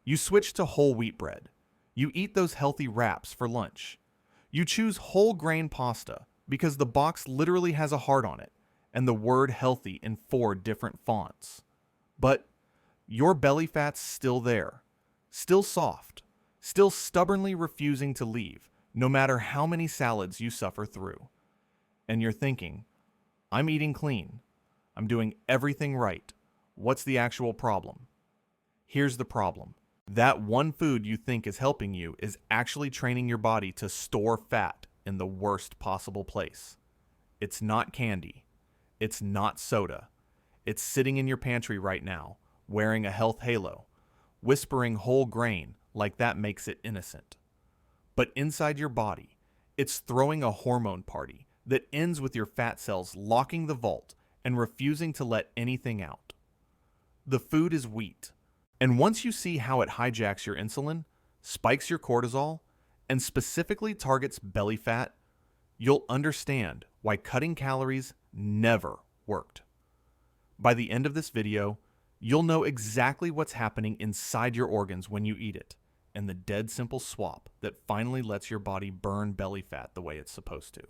You switch to whole wheat bread. You eat those healthy wraps for lunch. You choose whole grain pasta because the box literally has a heart on it and the word healthy in 4 different fonts. But your belly fat's still there, still soft, still stubbornly refusing to leave, no matter how many salads you suffer through. And you're thinking, I'm eating clean. I'm doing everything right. What's the actual problem? Here's the problem. That one food you think is helping you is actually training your body to store fat in the worst possible place. It's not candy. It's not soda. It's sitting in your pantry right now, wearing a health halo, whispering whole grain like that makes it innocent. But inside your body, it's throwing a hormone party that ends with your fat cells locking the vault and refusing to let anything out. The food is wheat. And once you see how it hijacks your insulin, spikes your cortisol, and specifically targets belly fat, you'll understand why cutting calories never worked. By the end of this video, you'll know exactly what's happening inside your organs when you eat it, and the dead simple swap that finally lets your body burn belly fat the way it's supposed to.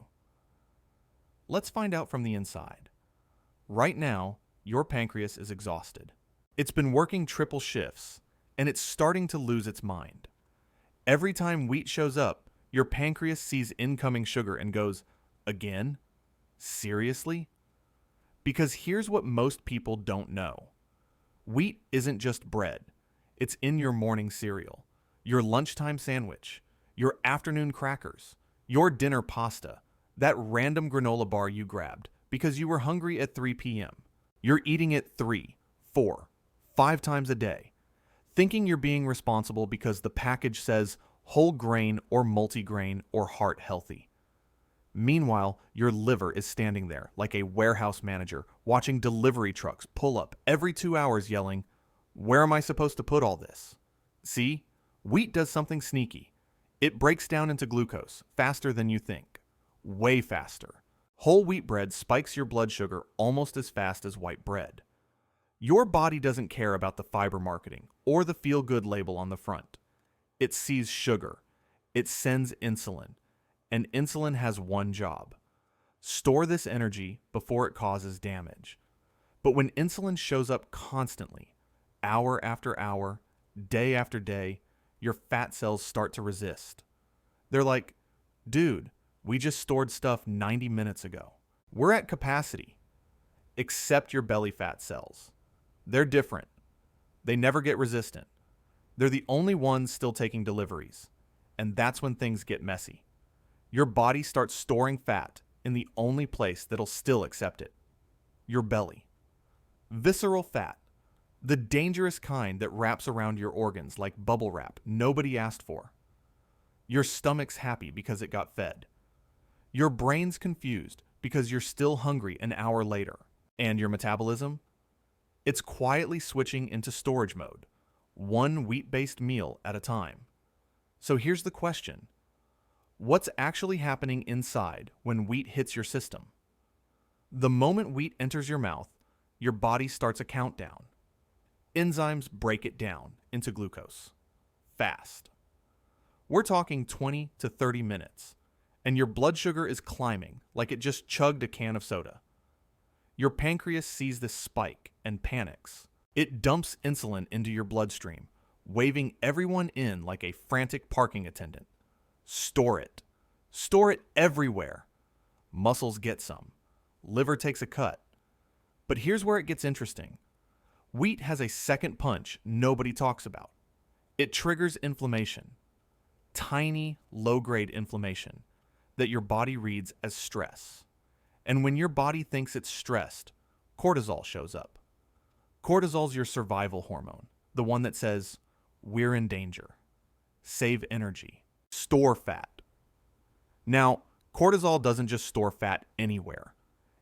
Let's find out from the inside. Right now, your pancreas is exhausted. It's been working triple shifts, and it's starting to lose its mind. Every time wheat shows up, your pancreas sees incoming sugar and goes, "Again? Seriously?" Because here's what most people don't know. Wheat isn't just bread. It's in your morning cereal, your lunchtime sandwich, your afternoon crackers, your dinner pasta, that random granola bar you grabbed because you were hungry at 3 p.m. You're eating it 3, 4, 5 times a day, thinking you're being responsible because the package says whole grain or multigrain or heart healthy. Meanwhile, your liver is standing there like a warehouse manager watching delivery trucks pull up every 2 hours yelling, "Where am I supposed to put all this?" See, wheat does something sneaky. It breaks down into glucose faster than you think. Way faster. Whole wheat bread spikes your blood sugar almost as fast as white bread. Your body doesn't care about the fiber marketing or the feel-good label on the front. It sees sugar. It sends insulin. And insulin has one job: store this energy before it causes damage. But when insulin shows up constantly, hour after hour, day after day, your fat cells start to resist. They're like, "Dude, we just stored stuff 90 minutes ago. We're at capacity." Except your belly fat cells. They're different. They never get resistant. They're the only ones still taking deliveries. And that's when things get messy. Your body starts storing fat in the only place that'll still accept it: your belly. Visceral fat. The dangerous kind that wraps around your organs like bubble wrap nobody asked for. Your stomach's happy because it got fed. Your brain's confused because you're still hungry an hour later. And your metabolism? It's quietly switching into storage mode, one wheat-based meal at a time. So here's the question. What's actually happening inside when wheat hits your system? The moment wheat enters your mouth, your body starts a countdown. Enzymes break it down into glucose. Fast. We're talking 20 to 30 minutes, and your blood sugar is climbing like it just chugged a can of soda. Your pancreas sees this spike and panics. It dumps insulin into your bloodstream, waving everyone in like a frantic parking attendant. Store it. Store it everywhere. Muscles get some. Liver takes a cut. But here's where it gets interesting. Wheat has a second punch nobody talks about. It triggers inflammation. Tiny, low-grade inflammation that your body reads as stress. And when your body thinks it's stressed, cortisol shows up. Cortisol's your survival hormone, the one that says, "We're in danger. Save energy. Store fat." Now, cortisol doesn't just store fat anywhere.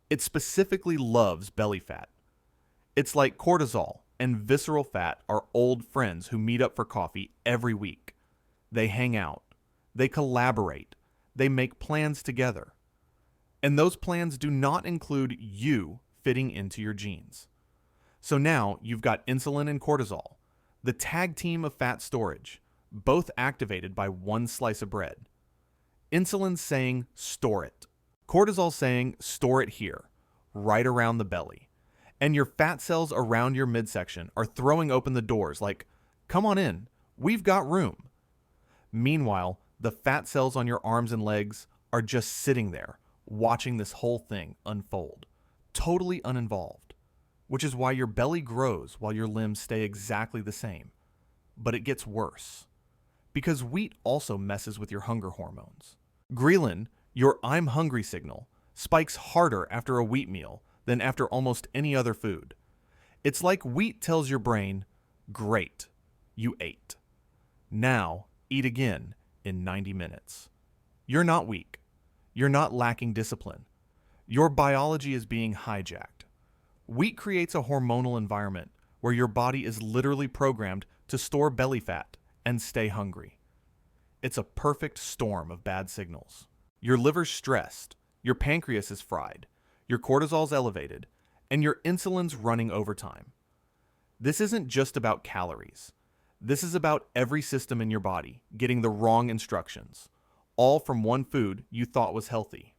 It specifically loves belly fat. It's like cortisol and visceral fat are old friends who meet up for coffee every week. They hang out. They collaborate. They make plans together. And those plans do not include you fitting into your genes. So now you've got insulin and cortisol, The tag team of fat storage, both activated by one slice of bread. Insulin saying, store it. Cortisol saying, store it here, right around the belly. And your fat cells around your midsection are throwing open the doors like, come on in, we've got room. Meanwhile, the fat cells on your arms and legs are just sitting there, watching this whole thing unfold, totally uninvolved, which is why your belly grows while your limbs stay exactly the same. But it gets worse, because wheat also messes with your hunger hormones. Ghrelin, your I'm hungry signal, spikes harder after a wheat meal than after almost any other food. It's like wheat tells your brain, great, you ate. Now, eat again in 90 minutes. You're not weak. You're not lacking discipline. Your biology is being hijacked. Wheat creates a hormonal environment where your body is literally programmed to store belly fat and stay hungry. It's a perfect storm of bad signals. Your liver's stressed, your pancreas is fried, your cortisol's elevated, and your insulin's running overtime. This isn't just about calories. This is about every system in your body getting the wrong instructions, all from one food you thought was healthy.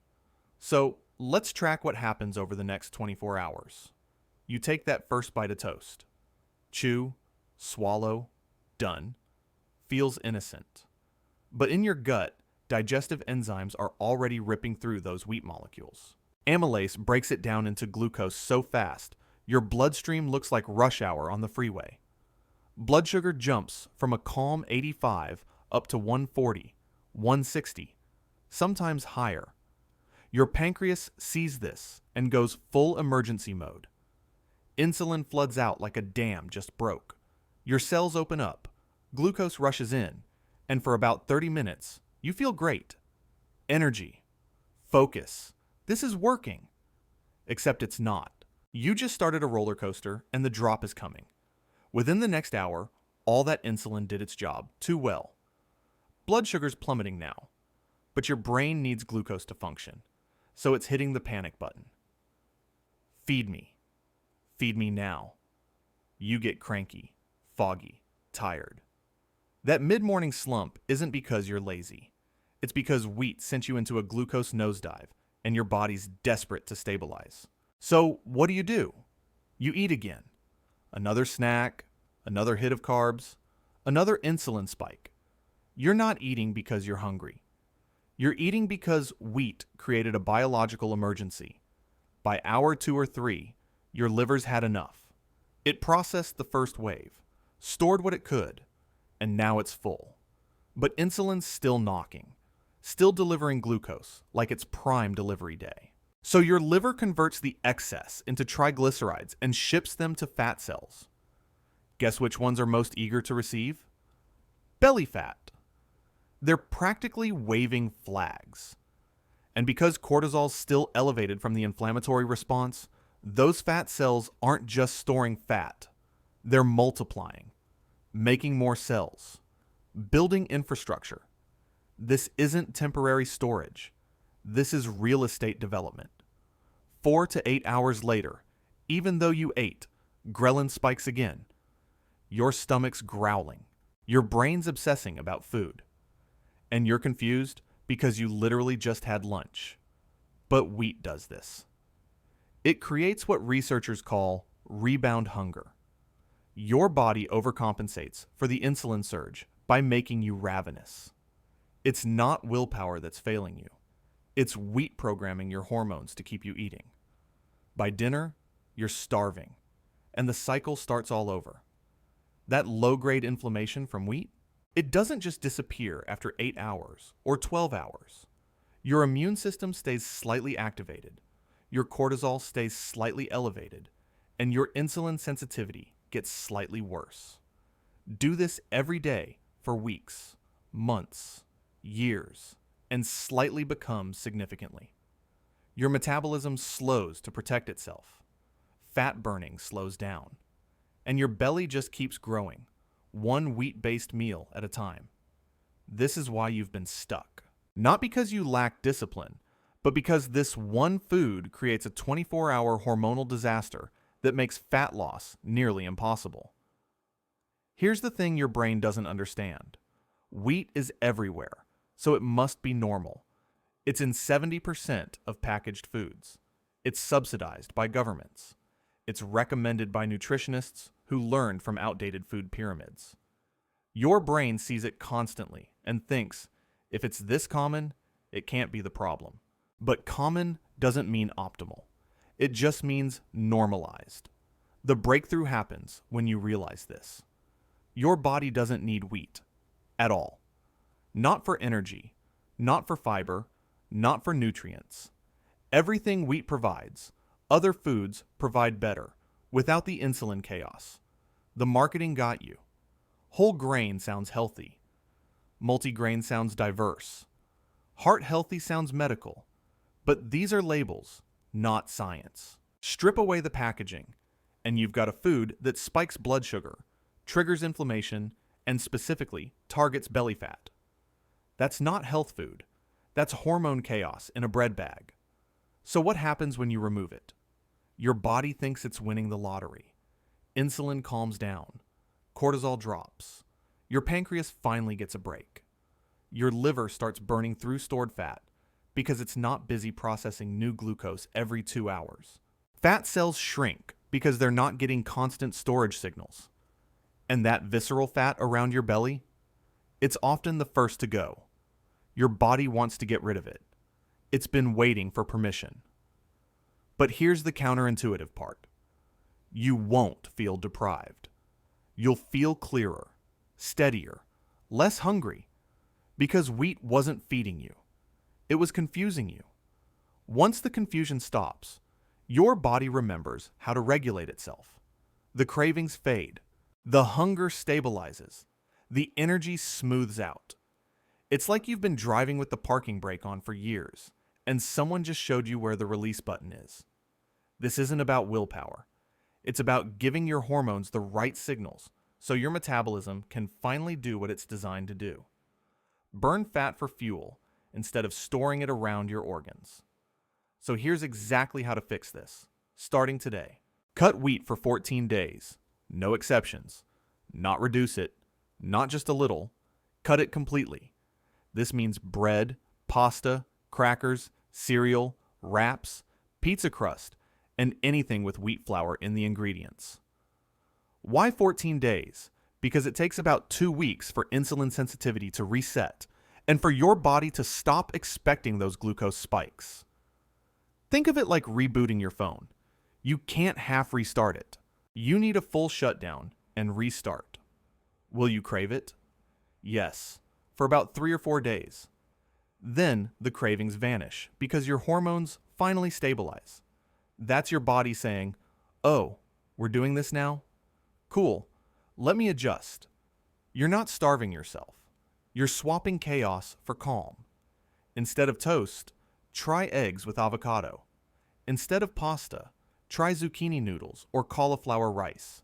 So let's track what happens over the next 24 hours. You take that first bite of toast. Chew, swallow, done. Feels innocent. But in your gut, digestive enzymes are already ripping through those wheat molecules. Amylase breaks it down into glucose so fast, your bloodstream looks like rush hour on the freeway. Blood sugar jumps from a calm 85 up to 140, 160, sometimes higher. Your pancreas sees this and goes full emergency mode. Insulin floods out like a dam just broke. Your cells open up, glucose rushes in, and for about 30 minutes, you feel great. Energy. Focus. This is working. Except it's not. You just started a roller coaster and the drop is coming. Within the next hour, all that insulin did its job too well. Blood sugar's plummeting now, but your brain needs glucose to function, so it's hitting the panic button. Feed me. Feed me now. You get cranky, foggy, tired. That mid-morning slump isn't because you're lazy. It's because wheat sent you into a glucose nosedive and your body's desperate to stabilize. So what do? You eat again. Another snack, another hit of carbs, another insulin spike. You're not eating because you're hungry. You're eating because wheat created a biological emergency. By hour 2 or 3, your liver's had enough. It processed the first wave, stored what it could, and now it's full. But insulin's still knocking, still delivering glucose like it's prime delivery day. So your liver converts the excess into triglycerides and ships them to fat cells. Guess which ones are most eager to receive? Belly fat. They're practically waving flags. And because cortisol's still elevated from the inflammatory response, those fat cells aren't just storing fat. They're multiplying, making more cells, building infrastructure. This isn't temporary storage. This is real estate development. 4 to 8 hours later, even though you ate, ghrelin spikes again. Your stomach's growling. Your brain's obsessing about food. And you're confused because you literally just had lunch. But wheat does this. It creates what researchers call rebound hunger. Your body overcompensates for the insulin surge by making you ravenous. It's not willpower that's failing you. It's wheat programming your hormones to keep you eating. By dinner, you're starving, and the cycle starts all over. That low-grade inflammation from wheat, it doesn't just disappear after 8 hours or 12 hours. Your immune system stays slightly activated, your cortisol stays slightly elevated, and your insulin sensitivity gets slightly worse. Do this every day for weeks, months, years, and slightly becomes significantly. Your metabolism slows to protect itself. Fat burning slows down. And your belly just keeps growing, one wheat-based meal at a time. This is why you've been stuck. Not because you lack discipline, but because this one food creates a 24-hour hormonal disaster that makes fat loss nearly impossible. Here's the thing your brain doesn't understand. Wheat is everywhere, so it must be normal. It's in 70% of packaged foods. It's subsidized by governments. It's recommended by nutritionists who learned from outdated food pyramids. Your brain sees it constantly and thinks, if it's this common, it can't be the problem. But common doesn't mean optimal. It just means normalized. The breakthrough happens when you realize this. Your body doesn't need wheat at all. Not for energy, not for fiber, not for nutrients. Everything wheat provides, other foods provide better, without the insulin chaos. The marketing got you. Whole grain sounds healthy. Multigrain sounds diverse. Heart healthy sounds medical. But these are labels, not science. Strip away the packaging, and you've got a food that spikes blood sugar, triggers inflammation, and specifically targets belly fat. That's not health food. That's hormone chaos in a bread bag. So what happens when you remove it? Your body thinks it's winning the lottery. Insulin calms down. Cortisol drops. Your pancreas finally gets a break. Your liver starts burning through stored fat because it's not busy processing new glucose every 2 hours. Fat cells shrink because they're not getting constant storage signals. And that visceral fat around your belly? It's often the first to go. Your body wants to get rid of it. It's been waiting for permission. But here's the counterintuitive part. You won't feel deprived. You'll feel clearer, steadier, less hungry, because wheat wasn't feeding you. It was confusing you. Once the confusion stops, your body remembers how to regulate itself. The cravings fade. The hunger stabilizes. The energy smooths out. It's like you've been driving with the parking brake on for years, and someone just showed you where the release button is. This isn't about willpower. It's about giving your hormones the right signals so your metabolism can finally do what it's designed to do. Burn fat for fuel instead of storing it around your organs. So here's exactly how to fix this, starting today. Cut wheat for 14 days. No exceptions. Not reduce it. Not just a little. Cut it completely. This means bread, pasta, crackers, cereal, wraps, pizza crust, and anything with wheat flour in the ingredients. Why 14 days? Because it takes about 2 weeks for insulin sensitivity to reset and for your body to stop expecting those glucose spikes. Think of it like rebooting your phone. You can't half restart it. You need a full shutdown and restart. Will you crave it? Yes, for about 3 or 4 days. Then the cravings vanish because your hormones finally stabilize. That's your body saying, "Oh, we're doing this now? Cool, let me adjust." You're not starving yourself. You're swapping chaos for calm. Instead of toast, try eggs with avocado. Instead of pasta, try zucchini noodles or cauliflower rice.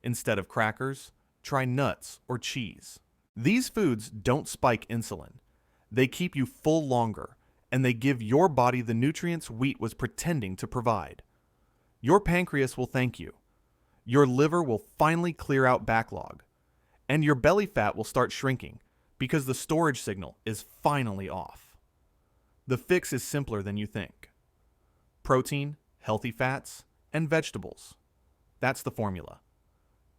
Instead of crackers, try nuts or cheese. These foods don't spike insulin. They keep you full longer, and they give your body the nutrients wheat was pretending to provide. Your pancreas will thank you. Your liver will finally clear out backlog. And your belly fat will start shrinking because the storage signal is finally off. The fix is simpler than you think. Protein, healthy fats, and vegetables. That's the formula.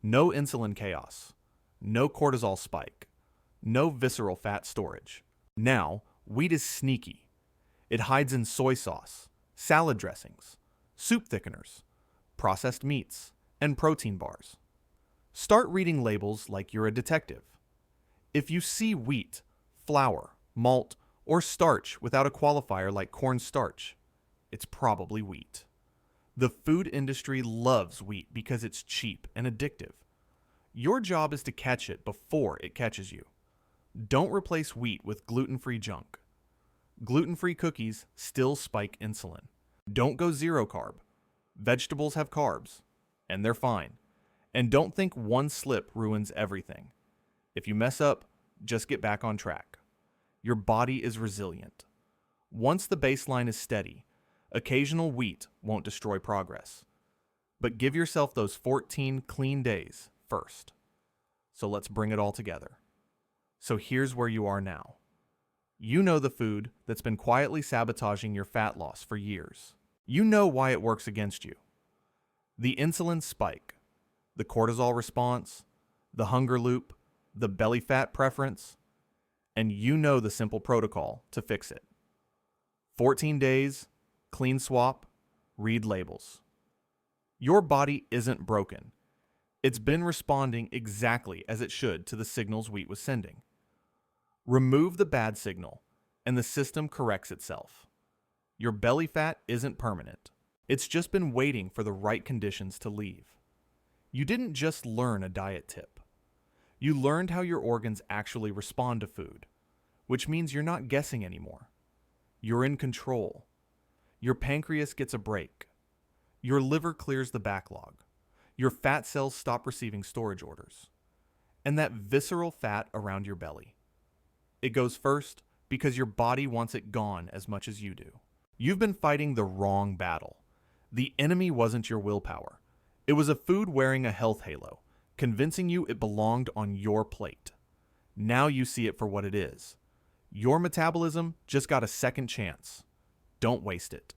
No insulin chaos. No cortisol spike. No visceral fat storage. Now, wheat is sneaky. It hides in soy sauce, salad dressings, soup thickeners, processed meats, and protein bars. Start reading labels like you're a detective. If you see wheat, flour, malt, or starch without a qualifier like cornstarch, it's probably wheat. The food industry loves wheat because it's cheap and addictive. Your job is to catch it before it catches you. Don't replace wheat with gluten-free junk. Gluten-free cookies still spike insulin. Don't go zero carb. Vegetables have carbs, and they're fine. And don't think one slip ruins everything. If you mess up, just get back on track. Your body is resilient. Once the baseline is steady, occasional wheat won't destroy progress. But give yourself those 14 clean days first. So let's bring it all together. So here's where you are now. You know the food that's been quietly sabotaging your fat loss for years. You know why it works against you. The insulin spike, the cortisol response, the hunger loop, the belly fat preference, and you know the simple protocol to fix it. 14 days, clean swap, read labels. Your body isn't broken. It's been responding exactly as it should to the signals wheat was sending. Remove the bad signal, and the system corrects itself. Your belly fat isn't permanent. It's just been waiting for the right conditions to leave. You didn't just learn a diet tip. You learned how your organs actually respond to food, which means you're not guessing anymore. You're in control. Your pancreas gets a break. Your liver clears the backlog. Your fat cells stop receiving storage orders. And that visceral fat around your belly. It goes first because your body wants it gone as much as you do. You've been fighting the wrong battle. The enemy wasn't your willpower. It was a food wearing a health halo, convincing you it belonged on your plate. Now you see it for what it is. Your metabolism just got a second chance. Don't waste it.